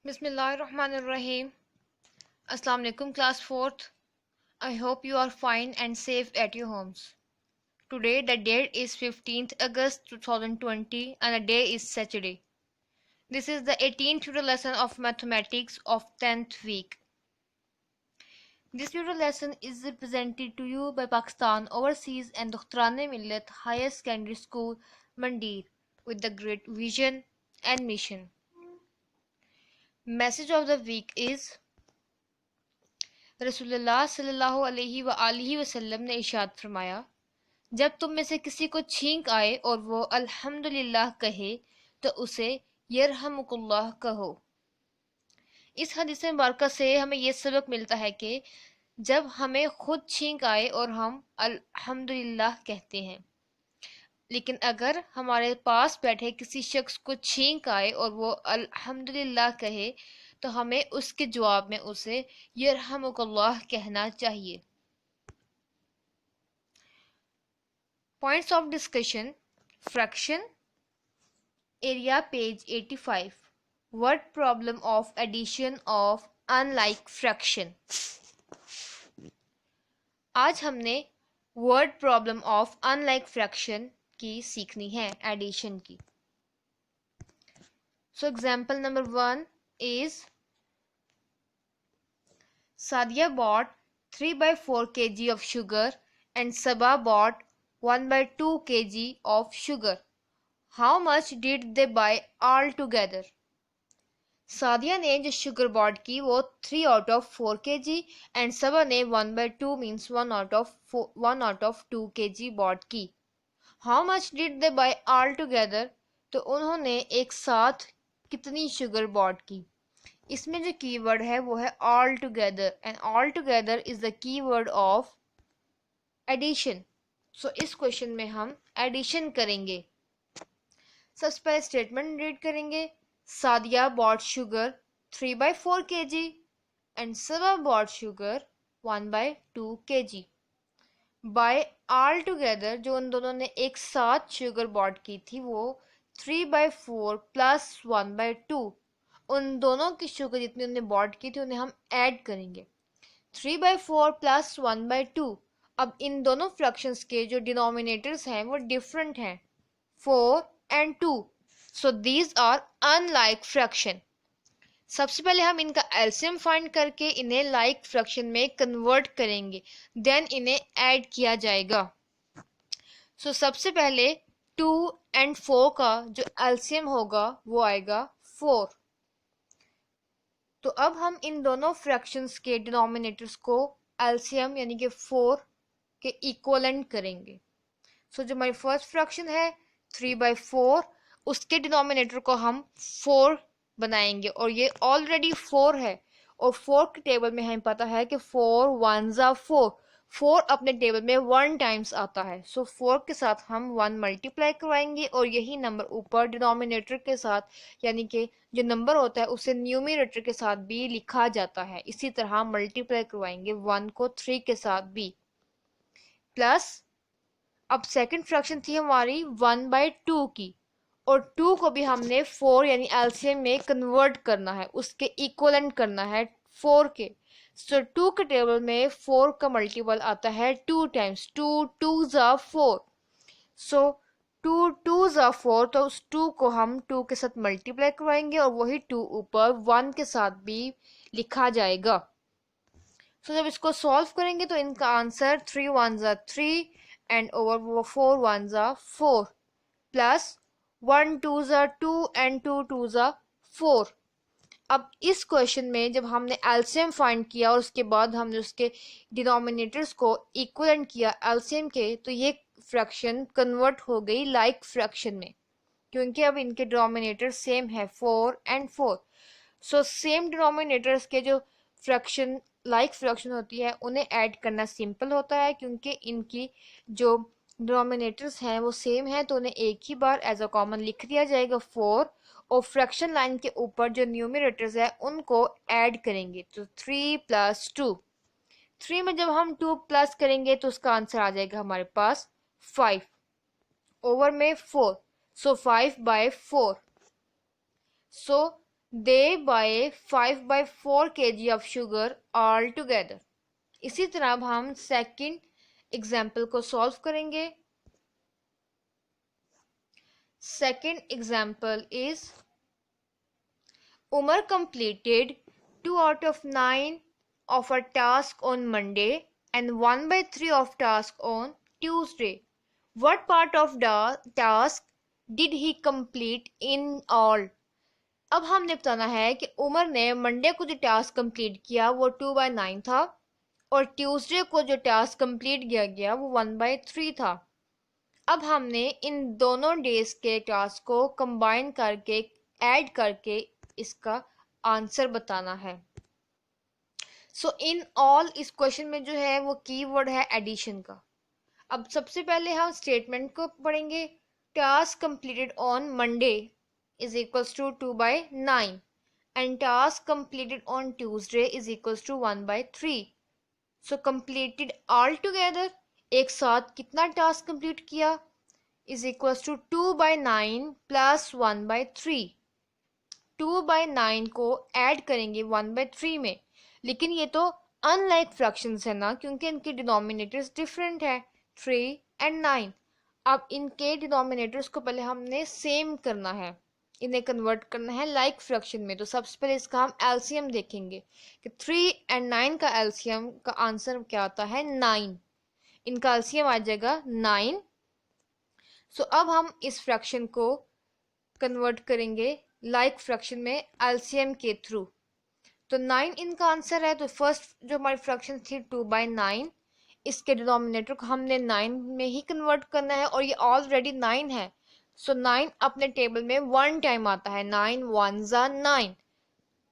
Bismillahirrahmanirrahim. Assalamu alaikum, class 4th. I hope you are fine and safe at your homes. Today the date is 15th August 2020 and the day is Saturday. This is the 18th tutor lesson of mathematics of 10th week. This tutor lesson is presented to you by Pakistan Overseas and Dukhtarane Millat Higher Secondary School, Mandir, with the great vision and mission. Message of the week is रसूलुल्लाह सल्लल्लाहु अलैहि वसल्लम ने इरशाद फरमाया, जब तुम में से किसी को छींक आए और वो अल्हम्दुलिल्लाह कहे तो उसे यरहमुकुल्लाह कहो। इस हदीस मुबारक से हमें ये सबक मिलता है कि जब हमें खुद छींक आए और हम अल्हम्दुलिल्लाह कहते हैं, लेकिन अगर हमारे पास बैठे किसी शख्स को छींक आए और वो अल्हम्दुलिल्लाह कहे तो हमें उसके जवाब में उसे यरहमुकल्लाह कहना चाहिए। Points of discussion, fraction area page 85, word problem of addition of unlike fraction. आज हमने word problem of unlike fraction की सीखनी है, एडिशन की। So example number 1 is Sadia bought 3/4 kg of sugar and Saba bought 1/2 kg of sugar. How much did they buy all together? Sadia ने जो sugar bot की वो 3 out of 4 kg and Saba ने 1/2 means 1 out of 2 kg bought की। How much did they buy all together? तो उन्होंने एक साथ कितनी शुगर बॉट की। इसमें जो कीवर्ड है वो है all together and all together is the keyword of addition. So इस क्वेश्चन में हम एडिशन करेंगे। सबसे पहले स्टेटमेंट रीड करेंगे। Sadia bought sugar 3/4 kg and Saba bought sugar 1/2 kg। By all together जो उन दोनों ने एक साथ शुगर बॉट की थी वो 3/4 प्लस 1/2, उन दोनों की शुगर जितनी उन्होंने बॉट की थी उन्हें हम ऐड करेंगे। 3/4 प्लस 1/2। अब इन दोनों फ्रैक्शंस के जो डिनोमिनेटर्स हैं वो डिफरेंट हैं, 4 एंड 2, so these are unlike fraction. सबसे पहले हम इनका एलसीएम फाइंड करके इन्हें लाइक फ्रैक्शन में कन्वर्ट करेंगे, देन इन्हें ऐड किया जाएगा। सो सबसे पहले 2 एंड 4 का जो एलसीएम होगा वो आएगा 4। तो अब हम इन दोनों फ्रैक्शंस के डिनोमिनेटर्स को एलसीएम यानी कि 4 के इक्वलेंट करेंगे। सो जो हमारी फर्स्ट फ्रैक्शन है 3/4, उसके डिनोमिनेटर को हम 4 बनाएंगे और ये ऑलरेडी 4 है और 4 के टेबल में हमें पता है कि 4 1s are 4, 4 अपने टेबल में 1 टाइम्स आता है। सो 4 के साथ हम 1 मल्टीप्लाई करवाएंगे और यही नंबर ऊपर डिनोमिनेटर के साथ यानी कि जो नंबर होता है उसे न्यूमरेटर के साथ भी लिखा जाता है। इसी तरह मल्टीप्लाई करवाएंगे 1 को 3 के साथ भी। प्लस अब सेकंड फ्रैक्शन थी हमारी 1/2 की और 2 को भी हमने 4 यानी एलसीएम में कन्वर्ट करना है, उसके इक्वलेंट करना है 4 के। सो 2 के टेबल में 4 का मल्टीपल आता है 2 times, 2 2s are 4, so 2 2s are 4, तो उस 2 को हम 2 के साथ मल्टीप्लाई करवाएंगे और वही 2 ऊपर 1 के साथ भी लिखा जाएगा। सो जब इसको सॉल्व करेंगे तो इनका answer 3 1s are 3 and over 4 1s are 4 plus 1 2s are 2 and 2 2s are 4। अब इस क्वेश्चन में जब हमने एलसीएम फाइंड किया और उसके बाद हमने उसके डिनोमिनेटर्स को इक्वलेंट किया एलसीएम के, तो ये फ्रैक्शन कन्वर्ट हो गई लाइक फ्रैक्शन में, क्योंकि अब इनके डिनोमिनेटर सेम है 4 एंड 4। सो सेम डिनोमिनेटर्स के जो फ्रैक्शन लाइक फ्रैक्शन होती है उन्हें ऐड करना सिंपल होता है, क्योंकि इनकी जो डिनोमिनेटर्स हैं वो सेम है तो उन्हें एक ही बार एज अ कॉमन लिख दिया जाएगा 4 और फ्रैक्शन लाइन के ऊपर जो न्यूमरेटर्स है उनको ऐड करेंगे। तो 3 + 2, 3 में जब हम 2 प्लस करेंगे तो उसका आंसर आ जाएगा हमारे पास 5 ओवर में 4, सो 5/4। सो they buy 5/4 kg of sugar all together. इसी तरह अब हम सेकंड एग्जाम्पल को सॉल्व करेंगे. Second example is Umar completed 2 out of 9 of a task on Monday and 1/3 of task on Tuesday. What part of the task did he complete in all? अब हमने बताना है कि उमर ने मंडे को जो टास्क कंप्लीट किया वो 2/9 था और ट्यूसडे को जो टास्क कंप्लीट किया गया वो 1/3 था. अब हमने इन दोनों डेज के टास्क को कंबाइन करके ऐड करके इसका आंसर बताना है. सो इन ऑल इस क्वेश्चन में जो है वो कीवर्ड है एडिशन का. अब सबसे पहले हम स्टेटमेंट को पढ़ेंगे. Task completed on Monday is equals to 2/9 and task completed on Tuesday is equals to 1/3. So completed all together एक साथ कितना टास्क कंप्लीट किया इज इक्वल्स टू 2/9 प्लस 1/3. 2/9 को ऐड करेंगे 1/3 में, लेकिन ये तो अनलाइक फ्रैक्शंस है ना, क्योंकि इनके डिनोमिनेटर्स डिफरेंट है 3 एंड 9. अब इनके डिनोमिनेटर्स को पहले हमने सेम करना है, इन्हें कन्वर्ट करना है लाइक फ्रैक्शन में. तो सबसे पहले इसका हम एलसीएम देखेंगे कि 3 एंड 9 का एलसीएम का आंसर क्या आता है 9. इनका एलसीएम आ जाएगा 9. सो अब हम इस फ्रैक्शन को कन्वर्ट करेंगे लाइक फ्रैक्शन में एलसीएम के थ्रू. तो 9 इनका आंसर है. तो फर्स्ट जो हमारी फ्रैक्शन थी 2/9, इसके डिनोमिनेटर को हमने 9 में ही कन्वर्ट करना है और ये ऑलरेडी 9 है. सो 9 अपने टेबल में 1 टाइम आता है. 9 1 9.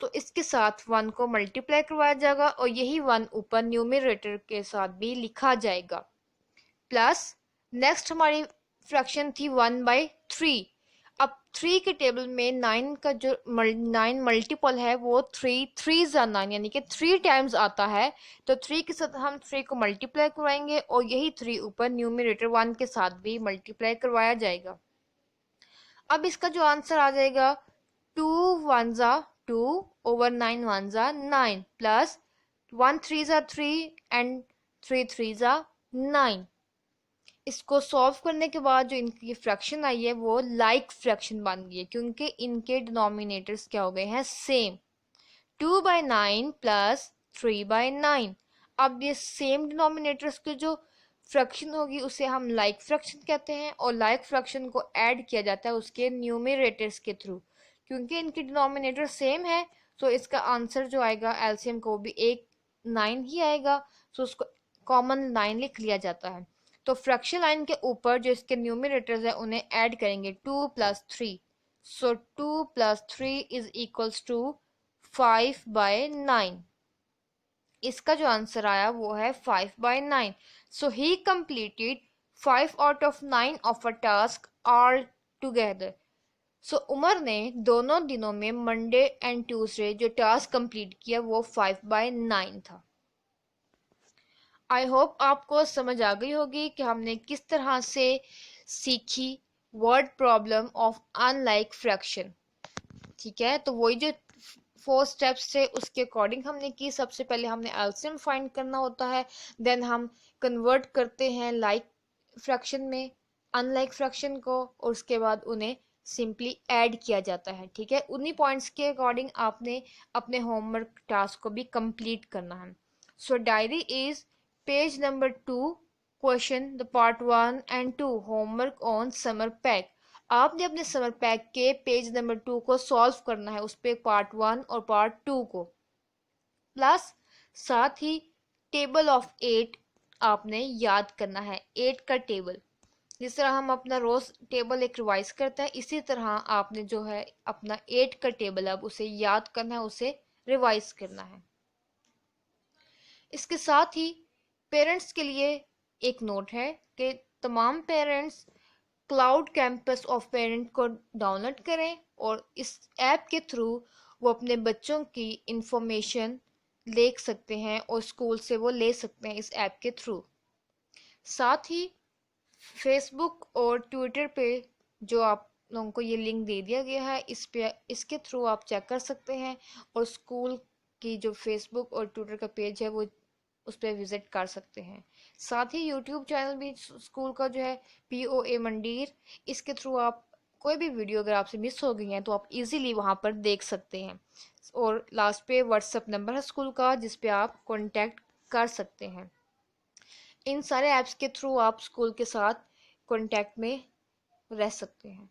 तो इसके साथ 1 को मल्टीप्लाई करवाया जाएगा और यही 1 ऊपर न्यूमरेटर के साथ भी लिखा जाएगा. प्लस नेक्स्ट हमारी फ्रैक्शन थी 1/3. अब 3 के टेबल में 9 का जो 9 मल्टीपल है वो 3 3 9 यानी कि 3 टाइम्स आता है. तो 3 के साथ हम 3 को मल्टीप्लाई करवाएंगे और यही 3 ऊपर न्यूमरेटर 1 के साथ भी मल्टीप्लाई करवाया जाएगा. अब इसका जो आंसर आ जाएगा 2 1 2 ओवर 9 1 9 प्लस 1 3 3 एंड 3 3 9. इसको सॉल्व करने के बाद जो इनकी फ्रैक्शन आई है वो लाइक फ्रैक्शन बन गई है, क्योंकि इनके डिनोमिनेटर्स क्या हो गए हैं सेम. 2/9 प्लस 3/9. अब ये सेम डिनोमिनेटर्स के जो फ्रैक्शन होगी उसे हम लाइक फ्रैक्शन कहते हैं और लाइक फ्रैक्शन को ऐड किया जाता है उसके न्यूमरेटर्स के थ्रू. क्योंकि इनके डिनोमिनेटर सेम है तो इसका आंसर जो आएगा एलसीएम को भी एक 9 ही आएगा. तो उसको कॉमन 9 लिख लिया जाता है. तो फ्रैक्शन लाइन के ऊपर जो इसके न्यूमरेटर्स है उन्हें ऐड करेंगे 2 + 3. So 2 + 3 is equals to 5/9. इसका जो आंसर आया वो है 5/9. So he completed 5 out of 9 of a task all together. So Umar ने दोनों दिनों में मंडे एंड ट्यूसडे जो टास्क कंप्लीट किया वो 5/9 था. आई होप आपको समझ आ गई होगी कि हमने किस तरह से सीखी word problem of unlike fraction. ठीक है, तो वही जो 4 स्टेप्स थे उसके अकॉर्डिंग हमने की. सबसे पहले हमने एलसीएम फाइंड करना होता है, देन हम कन्वर्ट करते हैं लाइक फ्रैक्शन में अनलाइक फ्रैक्शन को और उसके बाद उन्हें सिंपली ऐड किया जाता है. ठीक है, उन्हीं पॉइंट्स के अकॉर्डिंग आपने अपने होमवर्क टास्क को भी कंप्लीट करना है. So diary is page number 2, question the part 1 and 2 homework on summer pack. आपने अपने समर पैक के पेज नंबर 2 को सॉल्व करना है, उस पे पार्ट 1 और पार्ट 2 को, प्लस साथ ही टेबल ऑफ 8 आपने याद करना है. 8 का टेबल जिस तरह हम अपना रोज टेबल एक रिवाइज करते हैं इसी तरह आपने जो है अपना 8 का टेबल अब उसे याद करना है, उसे रिवाइज करना है. इसके साथ ही पेरेंट्स के लिए एक नोट है कि तमाम parents cloud campus of parent को डाउनलोड करें और इस ऐप के थ्रू वो अपने बच्चों की इंफॉर्मेशन देख सकते हैं और स्कूल से वो ले सकते हैं इस ऐप के थ्रू. साथ ही फेसबुक और ट्विटर पे जो आप लोगों को ये लिंक दे दिया गया है, इसके थ्रू आप चेक कर सकते हैं और स्कूल की जो फेसबुक और ट्विटर का पेज है वो उस पर विज़िट कर सकते हैं। साथ ही यूट्यूब चैनल भी स्कूल का जो है POA मंडीर, इसके थ्रू आप कोई भी वीडियो अगर आपसे मिस हो गई है तो आप इजीली वहाँ पर देख सकते हैं। और लास्ट पे व्हाट्सएप नंबर है स्कूल का जिस पे आप कांटेक्ट कर सकते हैं। इन सारे ऐप्स के थ्रू आप स्कूल के साथ कांटेक्ट में रह सकते हैं।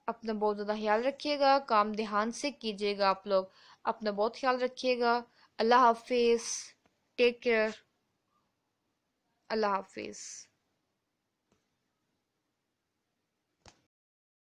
अपना बहुत ज़्यादा ख्याल रखिएगा, काम ध्यान से कीजिएगा, आप लोग अपना बहुत ख्याल रखिएगा। अल्लाह हाफिज़, टेक केयर, अल्लाह हाफिज़।